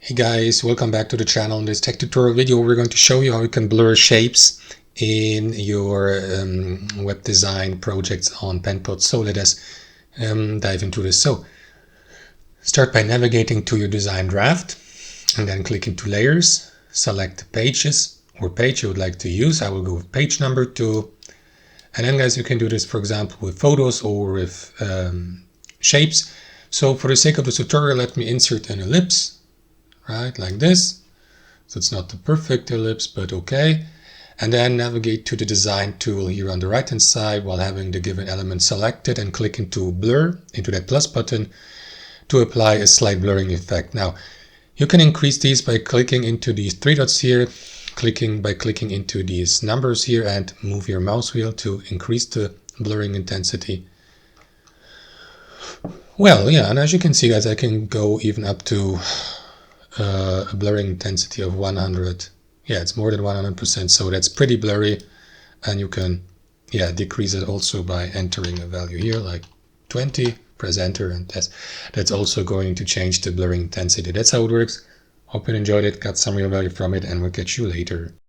Hey guys, welcome back to the channel. In this tech tutorial video we're going to show you how you can blur shapes in your web design projects on Penpot. So let us dive into this. So start by navigating to your design draft and then click into layers, select pages or page you would like to use. I will go with page number 2. And then guys, you can do this for example with photos or with shapes. So for the sake of this tutorial, let me insert an ellipse. Right, like this. So it's not the perfect ellipse, but okay. And then navigate to the design tool here on the right hand side while having the given element selected and click into blur, into that plus button to apply a slight blurring effect. Now, you can increase these by clicking into these 3 dots here, by clicking into these numbers here and move your mouse wheel to increase the blurring intensity. Well, yeah, and as you can see guys, I can go even up to a blurring intensity of 100. Yeah, it's more than 100%, so that's pretty blurry. And you can decrease it also by entering a value here like 20. Press enter, and that's also going to change the blurring intensity. That's how it works. Hope you enjoyed it, got some real value from it, and we'll catch you later.